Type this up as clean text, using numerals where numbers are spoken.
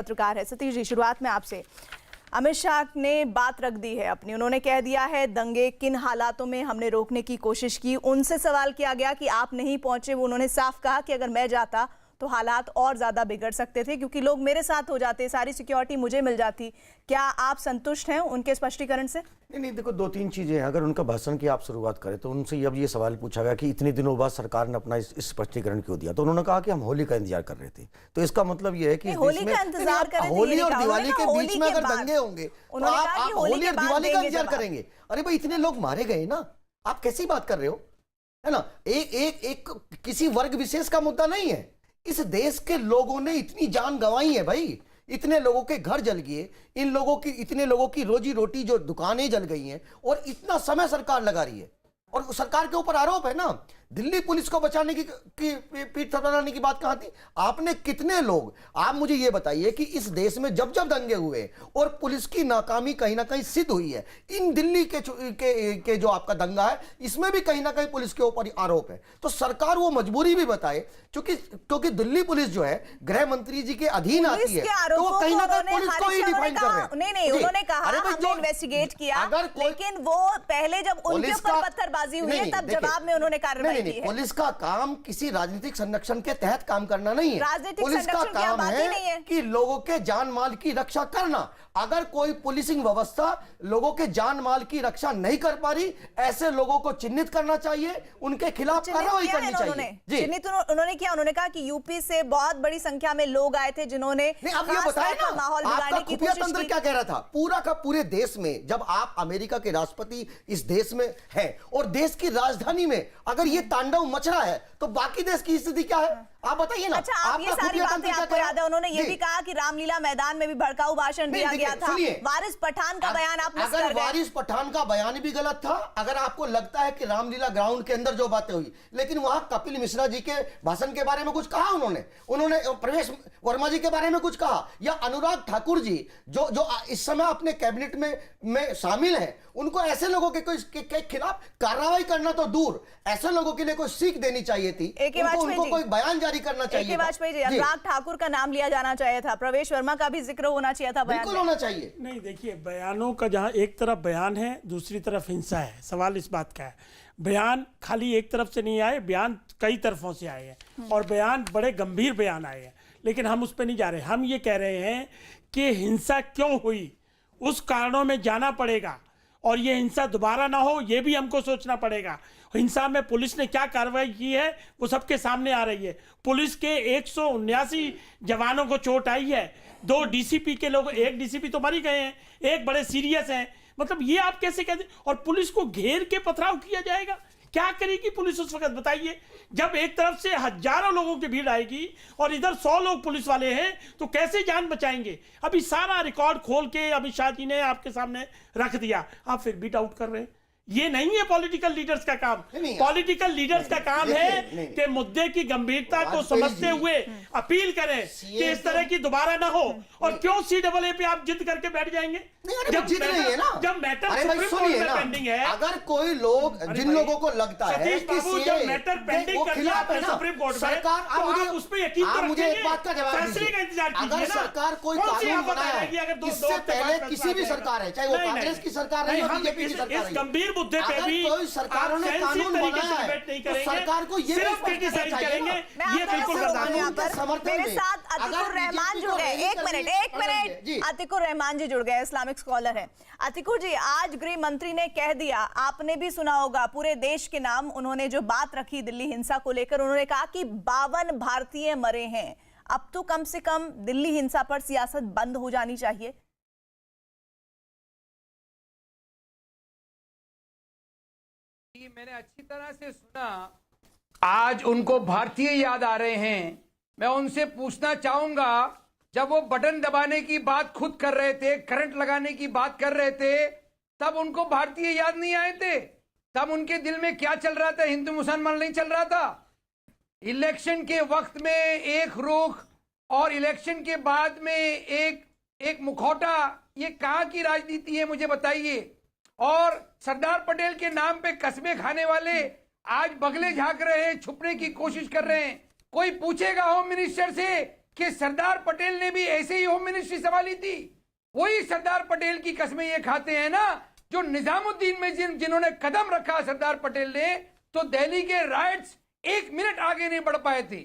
पत्रकार है सतीश जी, शुरुआत में आपसे। अमित शाह ने बात रख दी है अपनी, उन्होंने कह दिया है दंगे किन हालातों में हमने रोकने की कोशिश की। उनसे सवाल किया गया कि आप नहीं पहुंचे, वो उन्होंने साफ कहा कि अगर मैं जाता तो हालात और ज्यादा बिगड़ सकते थे क्योंकि लोग मेरे साथ हो जाते, सारी सिक्योरिटी मुझे मिल जाती। क्या आप संतुष्ट हैं उनके स्पष्टीकरण से? नहीं, देखो दो तीन चीजें हैं। अगर उनका भाषण की आप शुरुआत करें तो उनसे अब ये सवाल पूछा गया कि इतने दिनों बाद सरकार ने अपना इस स्पष्टीकरण क्यों दिया, तो उन्होंने कहा कि हम होली का इंतजार कर रहे थे। तो इसका मतलब ये है कि होली का इंतजार कर रहे थे, होली और दिवाली के बीच में अगर दंगे होंगे तो आप होली और दिवाली का इंतजार करेंगे? अरे भाई, इतने लोग मारे गए ना, आप कैसी बात कर रहे हो, है ना? एक किसी वर्ग विशेष का मुद्दा नहीं है। इस देश के लोगों ने इतनी जान गंवाई है भाई, इतने लोगों के घर जल गए, इतने लोगों की रोजी रोटी, जो दुकानें जल गई हैं, और इतना समय सरकार लगा रही है। और सरकार के ऊपर आरोप है ना, दिल्ली पुलिस को बचाने की पीठ थपथपाने की बात कहां थी? आपने कितने लोग, आप मुझे यह बताइए कि इस देश में जब जब दंगे हुए और पुलिस की नाकामी कहीं ना कहीं सिद्ध हुई है, इन दिल्ली के जो आपका दंगा है, इसमें भी कहीं ना कहीं पुलिस के ऊपर आरोप है। तो सरकार वो मजबूरी भी बताए, क्योंकि दिल्ली पुलिस जो है गृह मंत्री जी के अधीन आती है, तो वो कहीं ना कहीं पुलिस को ही डिफाइन कर रहे हैं। नहीं, उन्होंने कहा हमने इन्वेस्टिगेट किया, लेकिन वो पहले जब उनके ऊपर पत्थरबाजी हुई है तब जवाब में उन्होंने कार्रवाई की है। पुलिस का काम किसी राजनीतिक संरक्षण के तहत काम करना नहीं है। पुलिस का काम है कि लोगों के जान माल की रक्षा करना। अगर कोई पुलिसिंग व्यवस्था लोगों के जान माल की रक्षा नहीं कर पा रही, ऐसे लोगों को चिन्हित करना चाहिए, उनके खिलाफ कार्रवाई करनी चाहिए। चिन्हित उन्होंने किया। उन्होंने कहा कि यूपी से बहुत बड़ी संख्या में लोग आए थे जिन्होंने अब ये बताया ना, माहौल बिगाड़ने की कोशिश की। तंत्र क्या कह रहा था पूरा का पूरे देश में, जब आप अमेरिका के राष्ट्रपति इस देश में हैं और देश की राजधानी में अगर ये तांडव मच रहा है, तो बाकी देश की स्थिति क्या है आप बताइए ना। अच्छा, आप ये सारी बातें आपको याद है? उन्होंने ये भी कहा कि रामलीला मैदान में भी भड़काऊ भाषण दिया गया था। वारिस पठान का बयान आप मिस कर गए। वारिस पठान का बयान भी गलत था। अगर आपको लगता है कि रामलीला ग्राउंड के अंदर जो बातें हुई, लेकिन वहां कपिल मिश्रा जी के भाषण के बारे में कुछ कहा उन्होंने प्रवेश वर्मा जी के बारे में कुछ कहा, या अनुराग ठाकुर जी जो इस समय अपने कैबिनेट में शामिल हैं, उनको ऐसे लोगों के खिलाफ कार्रवाई करना तो दूर, ऐसे लोगों के लिए कोई सीख देनी चाहिए थी, उनको कोई बयान जारी करना चाहिए। वाजपेयी जी, अनुराग ठाकुर का नाम लिया जाना चाहिए था, प्रवेश वर्मा का भी जिक्र होना चाहिए था, बिल्कुल होना चाहिए। नहीं, देखिए, बयानों का जहां एक तरफ बयान है, दूसरी तरफ हिंसा है। सवाल इस बात का है, बयान खाली एक तरफ से नहीं आए, बयान कई तरफों से आए हैं, और बयान बड़े गंभीर बयान आए हैं। लेकिन हम उस पर नहीं जा रहे। हम ये कह रहे हैं कि हिंसा क्यों हुई, उस कारणों में जाना पड़ेगा, और ये हिंसा दोबारा ना हो, ये भी हमको सोचना पड़ेगा। हिंसा में पुलिस ने क्या कार्रवाई की है वो सबके सामने आ रही है। पुलिस के 179 जवानों को चोट आई है, 2 डीसीपी के लोग, 1 डीसीपी तो मर ही गए हैं, 1 बड़े सीरियस हैं। मतलब ये आप कैसे कहते? और पुलिस को घेर के पथराव किया जाएगा? क्या करेगी पुलिस उस वक्त, बताइए? जब एक तरफ से हजारों लोगों की भीड़ आएगी और इधर 100 लोग पुलिस वाले हैं, तो कैसे जान बचाएंगे? अभी सारा रिकॉर्ड खोल के अमित शाह जी ने आपके सामने रख दिया, आप फिर भी डाउट कर रहे हैं। ये नहीं है पॉलिटिकल लीडर्स का काम। पॉलिटिकल लीडर्स का काम है कि मुद्दे की गंभीरता को समझते हुए अपील करें कि इस तरह की दोबारा ना हो। और क्यों CAA पे आप जिद करके बैठ जाएंगे जब जिद नहीं है ना, जब मैटर सुप्रीम कोर्ट में पेंडिंग है? अगर कोई लोग, जिन लोगों को लगता है सतीश बाबू, जब मैटर पेंडिंग कर दिया आपने सुप्रीम कोर्ट में, सरकार, आप उस पे यकीन तो मुझे एक बात का जवाब फैसले का इंतजार कीजिए ना। अगर सरकार कोई कानून बनाए, अगर इससे पहले किसी भी सरकार है, चाहे वो कांग्रेस की सरकार है या बीजेपी की सरकार है, इस गंभीर मुद्दे पे भी सरकारों ने कानून बनाया है, तो सरकार को ये सिर्फ क्रिटिसाइज करेंगे, ये बिल्कुल मेरे साथ अतिकुर रहमान जुड़ गए। एक मिनट, अतिकुर रहमान जी जुड़ गए, इस्लामिक स्कॉलर हैं। अतिकुर जी, आज गृह मंत्री ने कह दिया, आपने भी सुना होगा, पूरे देश के नाम उन्होंने जो बात रखी दिल्ली हिंसा को लेकर, उन्होंने कहा कि 52 भारतीय मरे हैं। अब तो कम से कम दिल्ली हिंसा पर सियासत बंद हो जानी चाहिए। मैंने अच्छी तरह से सुना। आज उनको भारतीय याद आ रहे हैं। मैं उनसे पूछना चाहूंगा, जब वो बटन दबाने की बात खुद कर रहे थे, करंट लगाने की बात कर रहे थे, तब उनको भारतीय याद नहीं आए थे? तब उनके दिल में क्या चल रहा था? हिंदू मुसलमान नहीं चल रहा था? इलेक्शन के वक्त में एक रुख और इलेक्शन के बाद में एक मुखौटा, ये कहां की राजनीति है मुझे बताइए। और सरदार पटेल के नाम पे कस्बे खाने वाले आज बगले झांक रहे हैं, छुपने की कोशिश कर रहे हैं। कोई पूछेगा होम मिनिस्टर से कि सरदार पटेल ने भी ऐसे ही होम मिनिस्ट्री संभाली थी। वही सरदार पटेल की कसमें ये खाते हैं ना, जो निजामुद्दीन में जिन्होंने कदम रखा सरदार पटेल ने, तो दिल्ली के राइट्स 1 मिनट आगे नहीं बढ़ पाए थे।